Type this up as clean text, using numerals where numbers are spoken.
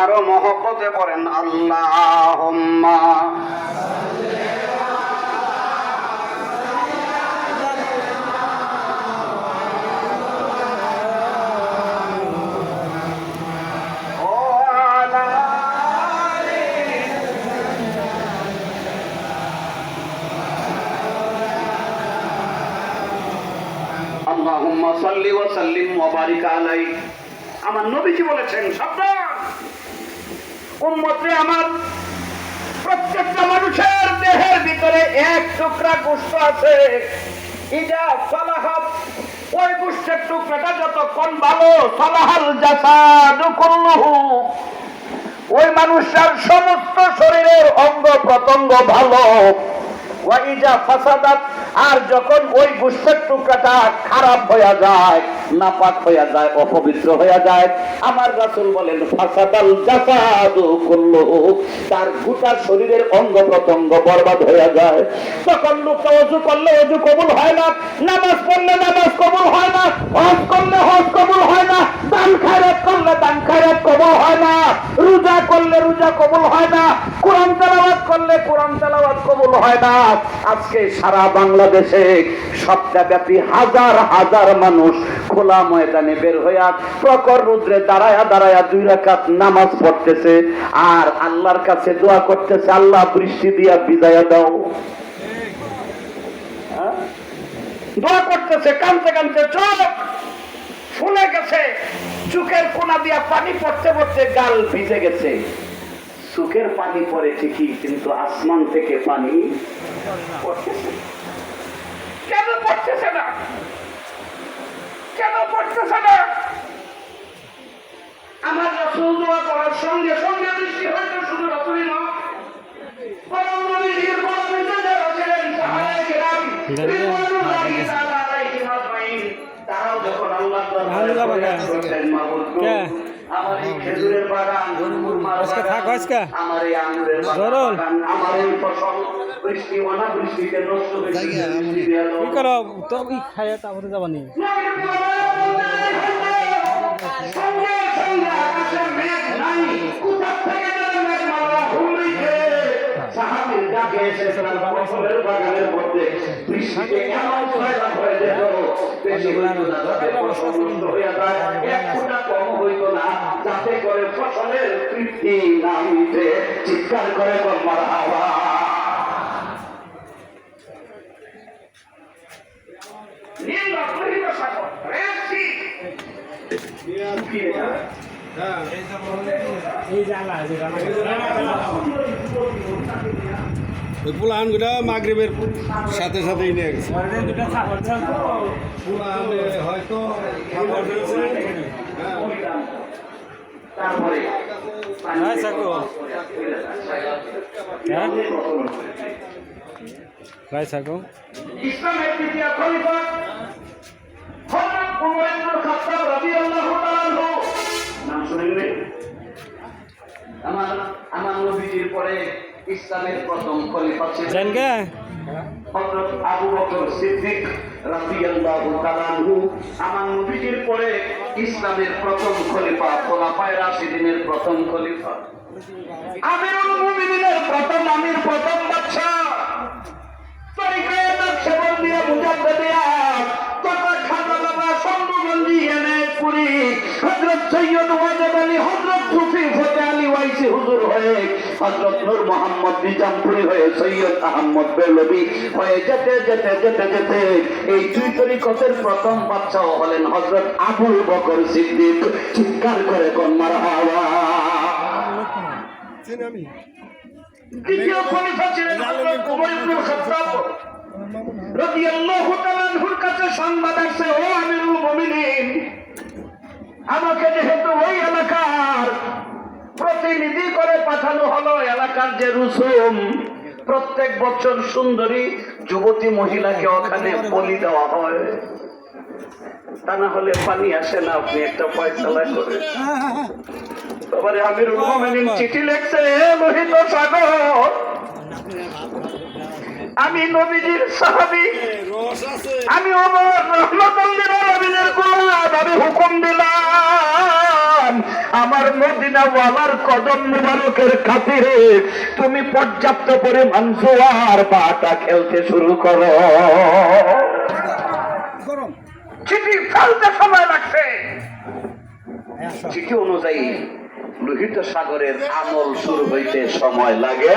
আরো মহব্বতে পড়েন আল্লাহুম্মা। আল্লাহুম্মা সাল্লি ওয়া সাল্লিম ওয়া বারিক আলাইহি। আমার নবীজি বলেছেন, সাবধান উম্মতে আমার, প্রত্যেকটা মানুষের দেহের ভিতরে এক টুকরা গোশত আছে, ইজা সালাহাত, ওই গোশতের টুকরাটা যতক্ষণ ভালো, সালাহাল জাসাদু কুল্লুহু, ওই মানুষটার সমস্ত শরীরের অঙ্গ প্রত্যঙ্গ ভালো। ওয়া ইজা ফাসাদাত, আর যখন ওই গোশতের টুকরাটা খারাপ হয়ে যায়, নাপাক হয়ে যায়, অপবিত্র হয়ে যায়, আমার রাসূল বলেন ফাসাদাল জাসাদু কুল্লুহু, তার গোটা শরীরের অঙ্গ প্রত্যঙ্গ বরবাদ হয়ে যায়। তখন লোকটা ওযু করলে ওযু কবুল হয় না, নামাজ পড়লে নামাজ কবুল হয় না, হজ করলে হজ কবুল হয় না, দান খায়রাত করলে দান খায়রাত কবুল হয় না, রোজা করলে রোজা কবুল হয় না, কোরআন তেলাওয়াত করলে কোরআন তেলাওয়াত কবুল হয় না। আজকে সারা বাংলাদেশে সপ্তাহব্যাপী হাজার হাজার মানুষ খোলা ময়দানে বের হইয়া প্রখর রৌদ্রে দাঁড়ায়া দাঁড়ায়া 2 রাকাত নামাজ পড়তেছে আর আল্লাহর কাছে দোয়া করতেছে, আল্লাহ বৃষ্টি দিয়া ভিজায়া দাও। দোয়া করতেছে, কাঁদতে কাঁদতে চোখ ফুলে গেছে, চোখের কোনা দিয়া পানি পড়তে পড়তে গাল ভিজে গেছে। চোখের পানি পড়ে ঠিকই, কিন্তু আসমান থেকে পানি পড়তেছে। কেন পড়তেছে না? কেন পড়তেছে না? আমার রাসূল দোয়া করার সঙ্গে সঙ্গে বৃষ্টি হয়তো শুধু রাসূলই নয়, পরম নবীর পরমিতা যারা ছিলেন সাহাবায়ে কেরাম রিদওয়ানুল্লাহি তাআলা আলাইহিম আজমাইন, তারাও যখন আল্লাহর দরবারে করতেন, মাবুদ আমার এই খেজুরের বাগান, আমার এই আঙ্গুরের বাগান, আমার এই ফসল বৃষ্টি অনাবৃষ্টিতে নষ্ট হয়েছে, কি করো তো কি খায়া তারপরে যাবানি। সাহাবীর ডাকে এসে তার ফসলের বাগানের মধ্যে বৃষ্টিতে এমন ফয়লা হয়ে যেত, বেশি হইতো না, যাতে ফসল নষ্ট হয়ে যায়, এক ফোঁটা কম হইতো না, যাতে করে ফসলের তৃপ্তি না হইতে চিৎকার করে মারহাবা। নীল অপরিহিত সাগর রেসি শুকিয়ে যায়। পুলান গুলা মাগরিবের সাথে সাথেই নিয়ে গেছে। হয়তো তারপরে ইসলামের দ্বিতীয় খলিফা হযরত ওমর ইবনে খাত্তাব রাদিয়াল্লাহু তাআলা আনহু, নাম শুনেননি? আমার নবীজির পরে ইসলামের প্রথম খলিফা ছিলেন হযরত আবু বকর সিদ্দিক রাদিয়াল্লাহু তাআলা আনহু। আমার নবীজির পরে ইসলামের প্রথম খলিফা, খোলাফায়ে রাশিদিনের প্রথম খলিফা, আমিরুল মুমিনিনের প্রথম আমির, প্রথম বাদশা, তরিকায়ে নকশবন্দিয়া মুজাদ্দিদিয়া তথা খাজা বাবা সন্দগঞ্জি এনায়েতপুরি হযরত সৈয়দ ওয়াজেদ আলী, হযরত সুফি ফতে আলী ওয়াইসি হুজুর হয়ে, হযরত নূর মোহাম্মদ নিজামপুরি হয়ে, সৈয়দ আহমদ বেলবি হয়ে যেতে যেতে যেতে যেতে এই 2 তরিকতের প্রথম বাদশা হলেন হযরত আবু বকর সিদ্দিক। চিৎকার করে কোন মারহাবা। দ্বিতীয় খলিফা ছিলেন হযরত ওমর ইবনে খাত্তাব রাদিয়াল্লাহু তাআলা আনহুর কাছে সংবাদ আসছে, ও আমিরুল মুমিনিন, আমাকে যেহেতু ওই এলাকার প্রতিনিধি করে পাঠানো হলো, এলাকার যে রুসুম, প্রত্যেক বছর সুন্দরী যুবতী মহিলাকে ওখানে বলি দেওয়া হয়, তা না হলে পানি আসে না, আপনি একটা ফয়সালা করেন। তারপরে আমিরুল মুমিনিন চিঠি লিখছে, হে লোহিত সাগর, আমি নবীজির সাহাবী, রস আছে। আমি ওমর রহমাতুল্লিল আলামিনের গোলাম। আমি হুকুম দিলাম আমার মদিনা ওয়ালার কদম মুবারকের খাতিরে তুমি পর্যাপ্ত পরিমাণ জোয়ার বাটা খেলতে শুরু করো। চিঠি ফেলতে সময় লাগছে, চিঠি অনুযায়ী লোহিত সাগরের আমল শুরু হইতে সময় লাগে